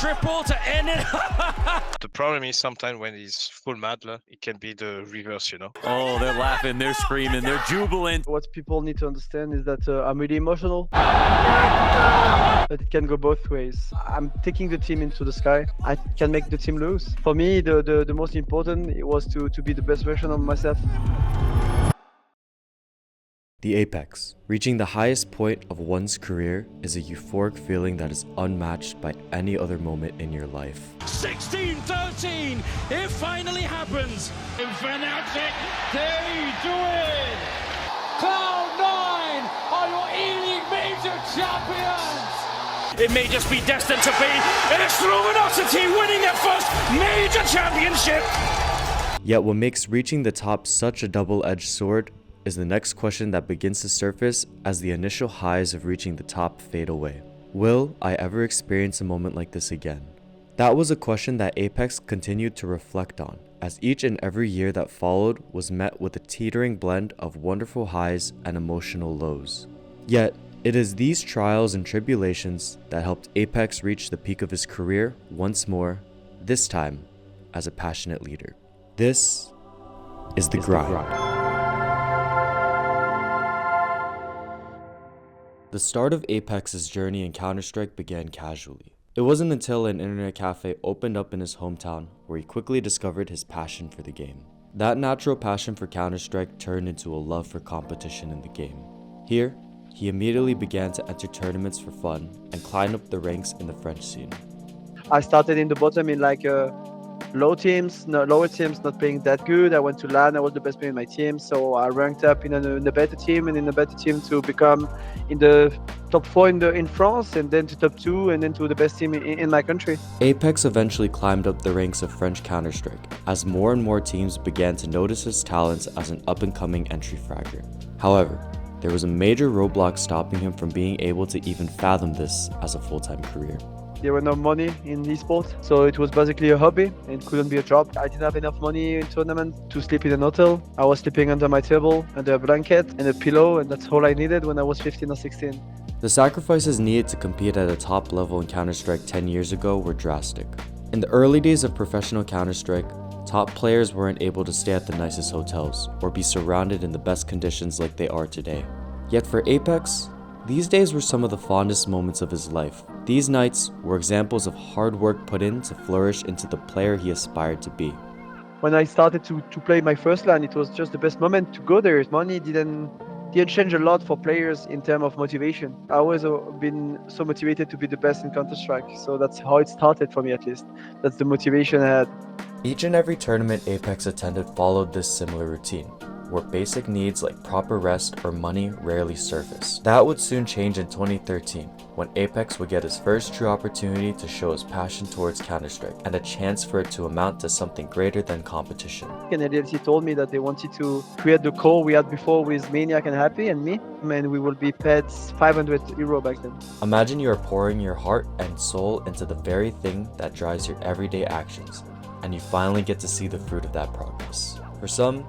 triple to end it. The problem is sometimes when he's full Madler, it can be the reverse, you know. Oh, they're laughing, they're screaming, they're jubilant. What people need to understand is that I'm really emotional. But it can go both ways. I'm taking the team into the sky. I can make the team lose. For me, the most important was to be the best version of myself. The apex, reaching the highest point of one's career, is a euphoric feeling that is unmatched by any other moment in your life. 16-13, it finally happens. Fnatic, they do it. Cloud9 are your E-League major champions. It may just be destined to be Luminosity winning their first major championship. Yet what makes reaching the top such a double-edged sword is the next question that begins to surface as the initial highs of reaching the top fade away. Will I ever experience a moment like this again? That was a question that Apex continued to reflect on, as each and every year that followed was met with a teetering blend of wonderful highs and emotional lows. Yet, it is these trials and tribulations that helped Apex reach the peak of his career once more, this time as a passionate leader. This is the grind. The start of Apex's journey in Counter-Strike began casually. It wasn't until an internet cafe opened up in his hometown where he quickly discovered his passion for the game. That natural passion for Counter-Strike turned into a love for competition in the game. Here, he immediately began to enter tournaments for fun and climb up the ranks in the French scene. I started in the bottom in like lower teams, not playing that good. I went to LAN, I was the best player in my team, so I ranked up in a better team, and in a better team to become in the top 4 in France, and then to top 2, and then to the best team in my country. Apex eventually climbed up the ranks of French Counter-Strike as more and more teams began to notice his talents as an up-and-coming entry fragger. However, there was a major roadblock stopping him from being able to even fathom this as a full-time career. There were no money in esports, so it was basically a hobby and couldn't be a job. I didn't have enough money in tournament to sleep in an hotel. I was sleeping under my table, under a blanket and a pillow, and that's all I needed when I was 15 or 16. The sacrifices needed to compete at a top level in Counter-Strike 10 years ago were drastic. In the early days of professional Counter-Strike, top players weren't able to stay at the nicest hotels or be surrounded in the best conditions like they are today. Yet for Apex, these days were some of the fondest moments of his life. These nights were examples of hard work put in to flourish into the player he aspired to be. When I started to play my first LAN, it was just the best moment to go there. Money didn't change a lot for players in terms of motivation. I always been so motivated to be the best in Counter-Strike, so that's how it started for me at least. That's the motivation I had. Each and every tournament Apex attended followed this similar routine, where basic needs like proper rest or money rarely surfaced. That would soon change in 2013, when Apex would get his first true opportunity to show his passion towards Counter-Strike and a chance for it to amount to something greater than competition. And LLC told me that they wanted to create the core we had before with Maniac and Happy and me, and we will be paid €500 back then. Imagine you are pouring your heart and soul into the very thing that drives your everyday actions, and you finally get to see the fruit of that progress. For some,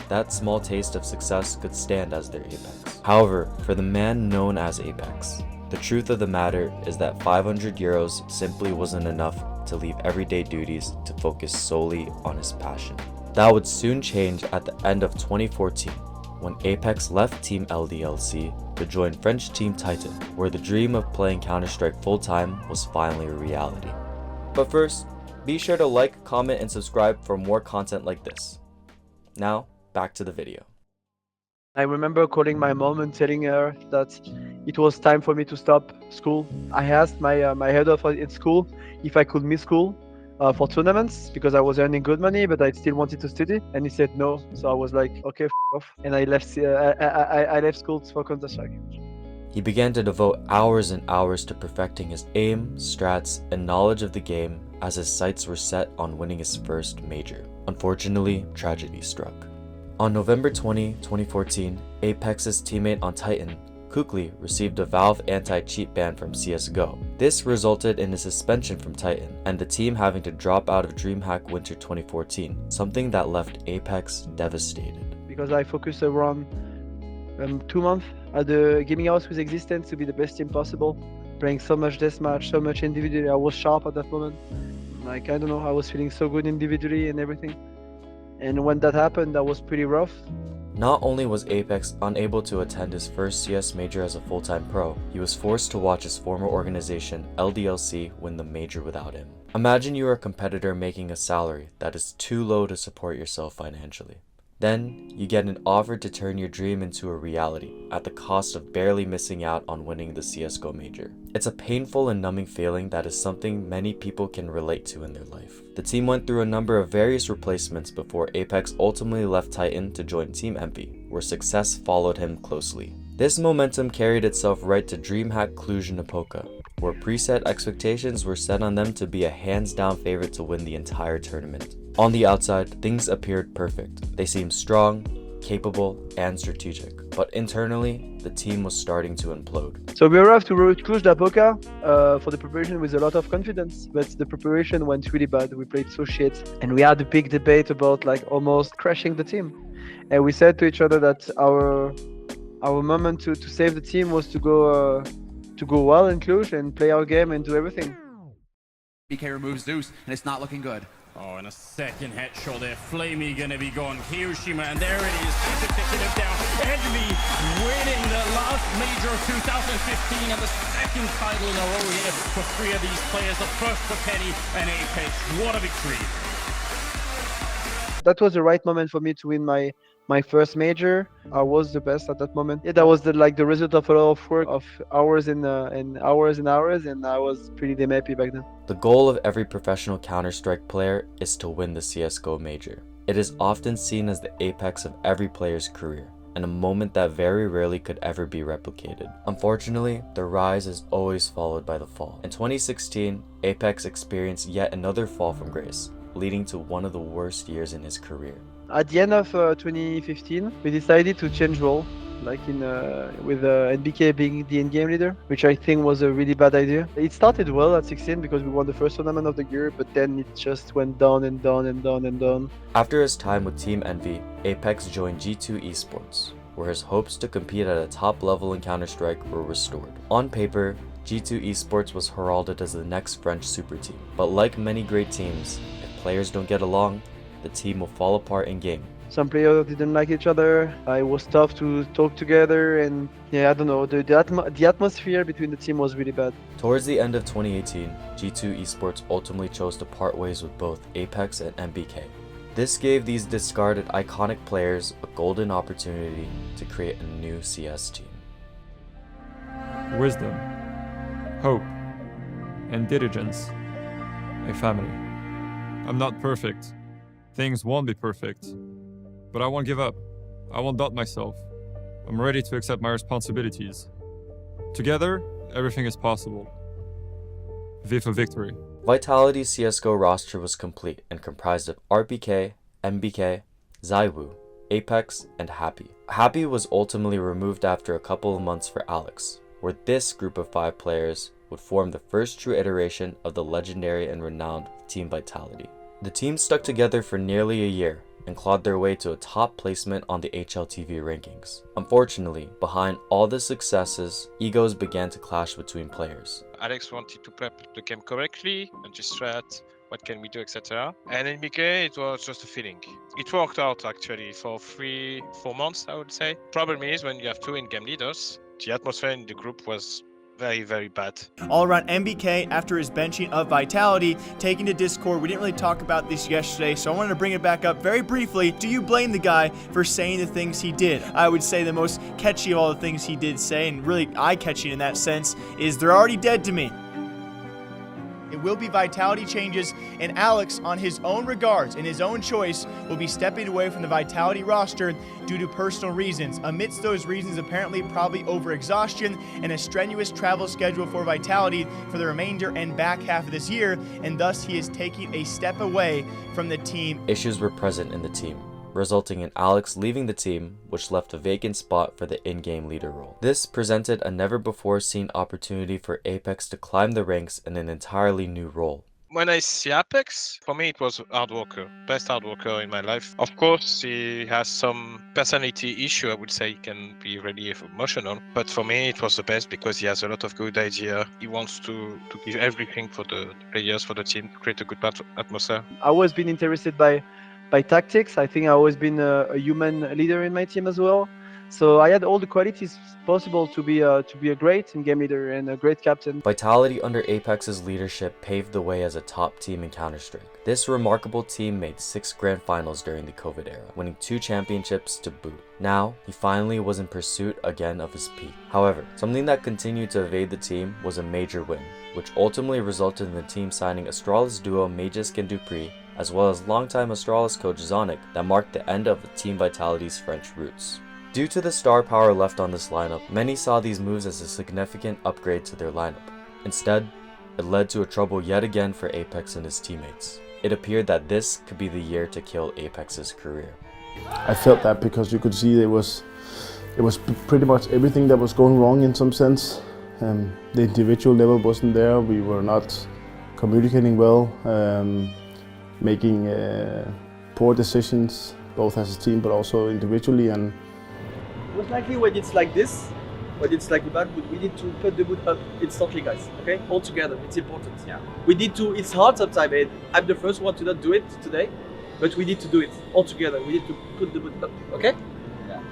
that small taste of success could stand as their apex. However, for the man known as Apex, the truth of the matter is that €500 simply wasn't enough to leave everyday duties to focus solely on his passion. That would soon change at the end of 2014, when Apex left Team LDLC to join French Team Titan, where the dream of playing Counter-Strike full-time was finally a reality. But first, be sure to like, comment, and subscribe for more content like this. Now, back to the video. I remember calling my mom and telling her that it was time for me to stop school. I asked my head of at school if I could miss school for tournaments because I was earning good money, but I still wanted to study, and he said no. So I was like, okay, off, and I left. I left school for Counter-Strike. He began to devote hours and hours to perfecting his aim, strats, and knowledge of the game as his sights were set on winning his first major. Unfortunately, tragedy struck. On November 20, 2014, Apex's teammate on Titan, Kukli, received a Valve anti-cheat ban from CSGO. This resulted in a suspension from Titan, and the team having to drop out of DreamHack Winter 2014, something that left Apex devastated. Because I focused around 2 months at the gaming house with existence to be the best team possible. playing so much deathmatch, so much individually. I was sharp at that moment. Like, I don't know, I was feeling so good individually and everything. And when that happened, that was pretty rough. Not only was Apex unable to attend his first CS major as a full-time pro, he was forced to watch his former organization, LDLC, win the major without him. Imagine you are a competitor making a salary that is too low to support yourself financially. Then, you get an offer to turn your dream into a reality at the cost of barely missing out on winning the CSGO major. It's a painful and numbing feeling that is something many people can relate to in their life. The team went through a number of various replacements before Apex ultimately left Titan to join Team Envy, where success followed him closely. This momentum carried itself right to DreamHack Cluj-Napoca, where preset expectations were set on them to be a hands-down favorite to win the entire tournament. On the outside, things appeared perfect. They seemed strong, capable, and strategic. But internally, the team was starting to implode. So we arrived to Cluj-Napoca for the preparation with a lot of confidence, but the preparation went really bad. We played so shit, and we had a big debate about like almost crashing the team. And we said to each other that our moment to save the team was to go well in Cluj and play our game and do everything. BK removes Zeus, and it's not looking good. Oh, and a second headshot there. Flamey gonna be gone. Hiroshima, and there it is. Executive down. Envy winning the last major of 2015 and the second title in a row here for three of these players. The first for Penny and Apex. What a victory. That was the right moment for me to win my first major. I was the best at that moment. Yeah, that was the result of a lot of work, of hours and hours and hours, and I was pretty damn happy back then. The goal of every professional Counter-Strike player is to win the CSGO major. It is often seen as the apex of every player's career, and a moment that very rarely could ever be replicated. Unfortunately, the rise is always followed by the fall. In 2016, Apex experienced yet another fall from grace, leading to one of the worst years in his career. At the end of 2015, we decided to change role, like with NBK being the in-game leader, which I think was a really bad idea. It started well at 16 because we won the first tournament of the year, but then it just went down and down and down and down. After his time with Team Envy, Apex joined G2 Esports, where his hopes to compete at a top level in Counter-Strike were restored. On paper, G2 Esports was heralded as the next French super team, but like many great teams, if players don't get along, the team will fall apart in game. Some players didn't like each other. It was tough to talk together, and yeah, I don't know, the atmosphere between the team was really bad. Towards the end of 2018, G2 Esports ultimately chose to part ways with both Apex and MBK. This gave these discarded iconic players a golden opportunity to create a new CS team. Wisdom, hope, and diligence. A family. I'm not perfect. Things won't be perfect. But I won't give up. I won't doubt myself. I'm ready to accept my responsibilities. Together, everything is possible. V for victory. Vitality's CSGO roster was complete and comprised of RPK, MBK, ZywOo, Apex, and Happy. Happy was ultimately removed after a couple of months for Alex, where this group of 5 players would form the first true iteration of the legendary and renowned Team Vitality. The team stuck together for nearly a year and clawed their way to a top placement on the HLTV rankings. Unfortunately, behind all the successes, egos began to clash between players. Alex wanted to prep the game correctly and just strat, what can we do, etc. And in BK, it was just a feeling. It worked out actually for 3-4 months, I would say. Problem is, when you have 2 in-game leaders, the atmosphere in the group was very, very bad. All around MBK, after his benching of Vitality, taking to Discord. We didn't really talk about this yesterday, so I wanted to bring it back up very briefly. Do you blame the guy for saying the things he did? I would say the most catchy of all the things he did say, and really eye-catching in that sense, is "they're already dead to me." It will be Vitality changes, and Alex, on his own regards, in his own choice, will be stepping away from the Vitality roster due to personal reasons. Amidst those reasons, apparently probably over-exhaustion and a strenuous travel schedule for Vitality for the remainder and back half of this year, and thus he is taking a step away from the team. Issues were present in the team, resulting in Alex leaving the team, which left a vacant spot for the in-game leader role. This presented a never-before-seen opportunity for Apex to climb the ranks in an entirely new role. When I see Apex, for me it was hard worker, best hard worker in my life. Of course, he has some personality issue. I would say he can be really emotional, but for me it was the best because he has a lot of good idea. He wants to give everything for the players, for the team, to create a good atmosphere. I always been interested by tactics. I think I always been a human leader in my team as well. So I had all the qualities possible to be a great in-game leader and a great captain. Vitality under Apex's leadership paved the way as a top team in Counter-Strike. This remarkable team made 6 grand finals during the COVID era, winning 2 championships to boot. Now, he finally was in pursuit again of his peak. However, something that continued to evade the team was a major win, which ultimately resulted in the team signing Astralis duo Madesclare and Dupree, as well as longtime Astralis coach Zonic, that marked the end of Team Vitality's French roots. Due to the star power left on this lineup, many saw these moves as a significant upgrade to their lineup. Instead, it led to a trouble yet again for Apex and his teammates. It appeared that this could be the year to kill Apex's career. I felt that because you could see it was pretty much everything that was going wrong in some sense. The individual level wasn't there, we were not communicating well, making poor decisions, both as a team but also individually. And Most likely when it's like this, when it's like the bad mood, we need to put the mood up instantly, guys. Okay, all together. It's important. Yeah. We need to. It's hard sometimes. And I'm the first one to not do it today, but we need to do it all together. We need to put the mood up. Okay. Yeah.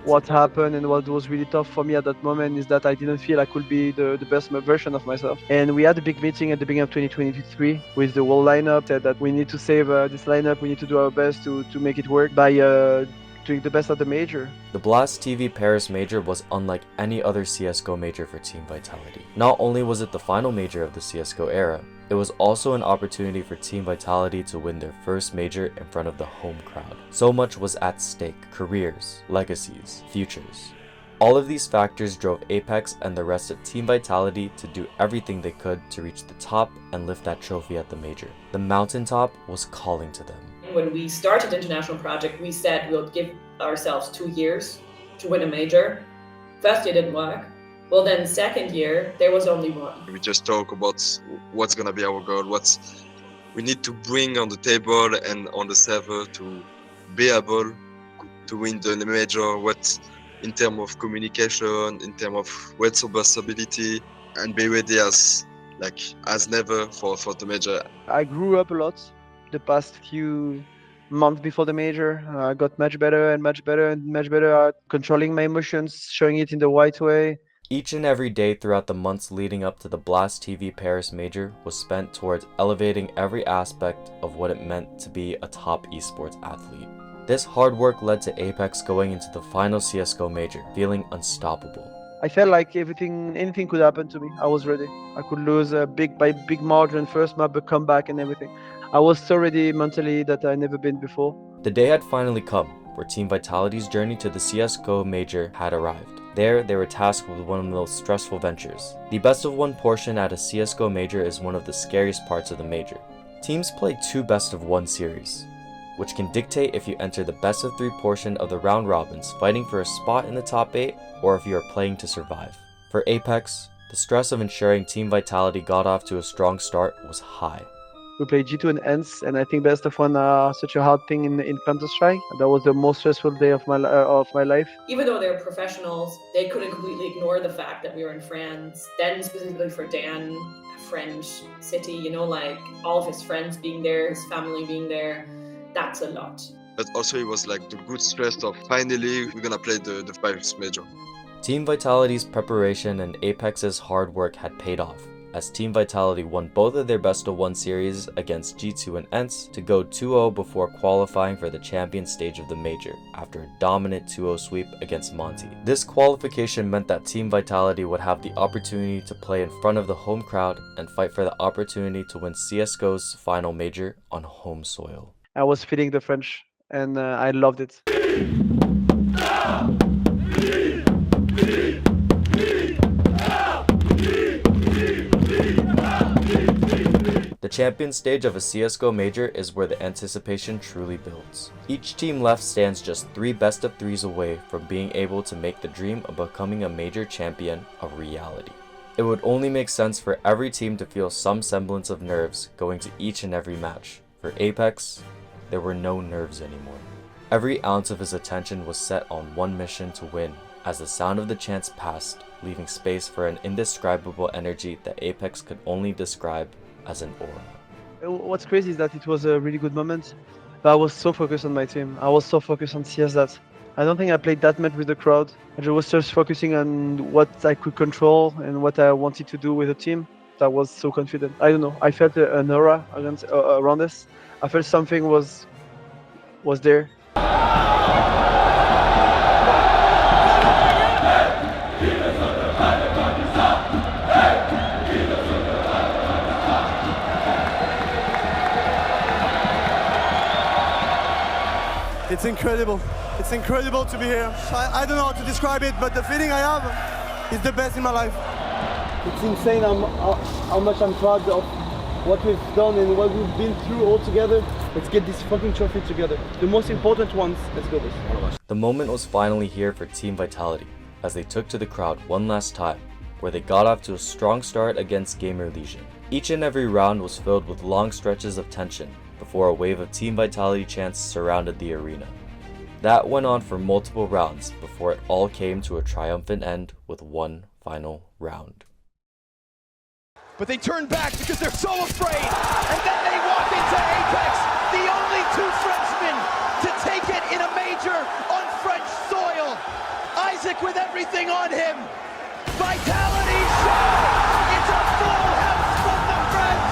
What happened and what was really tough for me at that moment is that I didn't feel I could be the best version of myself. And we had a big meeting at the beginning of 2023 with the whole lineup. Said that we need to save this lineup. We need to do our best to make it work by doing the best at the major. The Blast TV Paris Major was unlike any other CSGO major for Team Vitality. Not only was it the final major of the CSGO era, it was also an opportunity for Team Vitality to win their first major in front of the home crowd. So much was at stake: careers, legacies, futures. All of these factors drove Apex and the rest of Team Vitality to do everything they could to reach the top and lift that trophy at the major. The mountaintop was calling to them. When we started the international project, we said we'll give ourselves 2 years to win a major. First year didn't work. Well, then second year, there was only one. We just talk about what's gonna be our goal, we need to bring on the table and on the server to be able to win the major, what in terms of communication, in terms of web stability, and be ready as never for the major. I grew up a lot the past few months before the major. I got much better and much better and much better at controlling my emotions, showing it in the right way. Each and every day throughout the months leading up to the Blast TV Paris Major was spent towards elevating every aspect of what it meant to be a top esports athlete. This hard work led to Apex going into the final CSGO Major, feeling unstoppable. I felt like anything could happen to me. I was ready. I could lose by big margin first map, but come back and everything. I was so ready mentally that I never been before. The day had finally come, where Team Vitality's journey to the CSGO Major had arrived. There, they were tasked with one of the most stressful ventures. The best of one portion at a CSGO Major is one of the scariest parts of the Major. Teams play 2 best of 1 series, which can dictate if you enter the best of 3 portion of the round robins, fighting for a spot in the top 8, or if you are playing to survive. For Apex, the stress of ensuring Team Vitality got off to a strong start was high. We played G2 and ENS, and I think best of 1 are such a hard thing in Counter-Strike. That was the most stressful day of my life. Even though they're professionals, they couldn't completely ignore the fact that we were in France. Then specifically for Dan, a French city, you know, like all of his friends being there, his family being there, that's a lot. But also it was like the good stress of finally we're gonna play the Paris major. Team Vitality's preparation and Apex's hard work had paid off, as Team Vitality won both of their best of 1 series against G2 and ENS to go 2-0 before qualifying for the champion stage of the major after a dominant 2-0 sweep against Monty. This qualification meant that Team Vitality would have the opportunity to play in front of the home crowd and fight for the opportunity to win CSGO's final major on home soil. I was feeling the French, and I loved it. The champion stage of a CSGO major is where the anticipation truly builds. Each team left stands just 3 best of 3s away from being able to make the dream of becoming a major champion a reality. It would only make sense for every team to feel some semblance of nerves going to each and every match. For Apex, there were no nerves anymore. Every ounce of his attention was set on one mission to win, as the sound of the chants passed, leaving space for an indescribable energy that Apex could only describe as an aura. What's crazy is that it was a really good moment, but I was so focused on my team. I was so focused on CS that I don't think I played that much with the crowd. I was just focusing on what I could control and what I wanted to do with the team. I was so confident. I don't know. I felt an aura around us. I felt something was there. It's incredible. It's incredible to be here. I don't know how to describe it, but the feeling I have is the best in my life. It's insane how much I'm proud of what we've done and what we've been through all together. Let's get this fucking trophy together. The most important ones, let's go this. The moment was finally here for Team Vitality, as they took to the crowd one last time, where they got off to a strong start against Gamer Legion. Each and every round was filled with long stretches of tension, before a wave of Team Vitality chants surrounded the arena. That went on for multiple rounds before it all came to a triumphant end with one final round. But they turn back because they're so afraid, and then they walk into Apex, the only two Frenchmen to take it in a major on French soil. Isaac with everything on him. Vitality show! It's a full house from the French!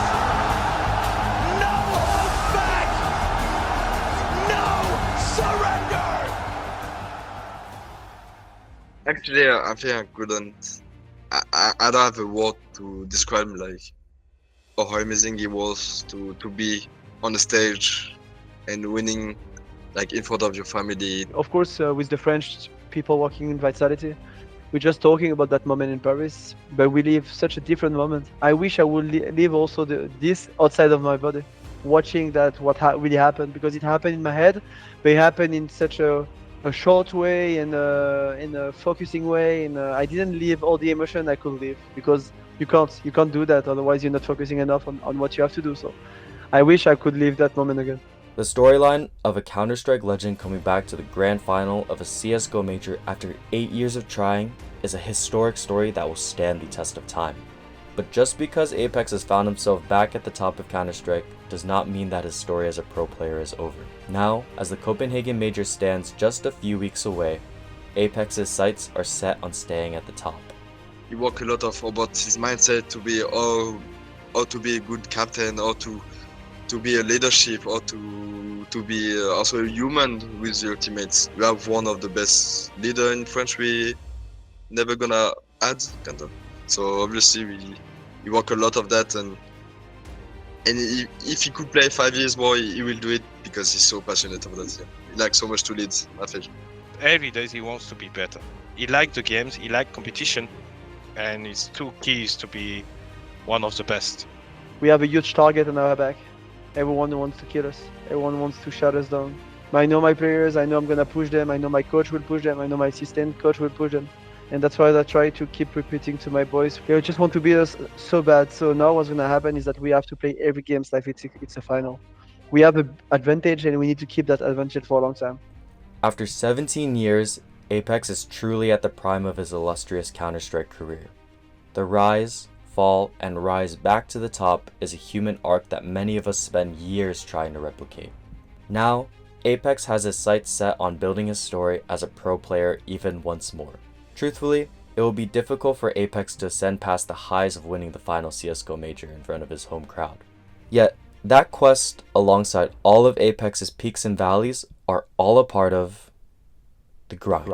No hold back! No surrender! Actually, I think I couldn't. I don't have a word to describe like how amazing it was to be on the stage and winning like in front of your family. Of course, with the French people working in Vitality, we're just talking about that moment in Paris, but we live such a different moment. I wish I would live also this outside of my body, watching that really happened, because it happened in my head, but it happened in such a short way and in a focusing way, and I didn't live all the emotion I could live, because you can't do that, otherwise you're not focusing enough on what you have to do. So I wish I could live that moment again. The storyline of a Counter-Strike legend coming back to the grand final of a CSGO major after 8 years of trying is a historic story that will stand the test of time. But just because Apex has found himself back at the top of Counter-Strike does not mean that his story as a pro player is over. Now, as the Copenhagen major stands just a few weeks away, Apex's sights are set on staying at the top. He worked a lot about his mindset to be how to be a good captain, or to be a leadership, or to be also a human with your teammates. We have one of the best leader in French. We never gonna add kind of. So obviously we work a lot of that, and if he could play 5 years more, he will do it, because he's so passionate about that. Yeah. He likes so much to lead, I think. Every day he wants to be better. He likes the games, he likes competition, and his two keys to be one of the best. We have a huge target on our back. Everyone wants to kill us. Everyone wants to shut us down. I know my players, I know I'm gonna push them, I know my coach will push them, I know my assistant coach will push them. And that's why I try to keep repeating to my boys. They just want to beat us so bad. So now what's gonna happen is that we have to play every game like it's a final. We have an advantage, and we need to keep that advantage for a long time. After 17 years, Apex is truly at the prime of his illustrious Counter-Strike career. The rise, fall, and rise back to the top is a human arc that many of us spend years trying to replicate. Now, Apex has his sights set on building his story as a pro player even once more. Truthfully, it will be difficult for Apex to ascend past the highs of winning the final CSGO major in front of his home crowd. Yet, that quest, alongside all of Apex's peaks and valleys, are all a part of the grind.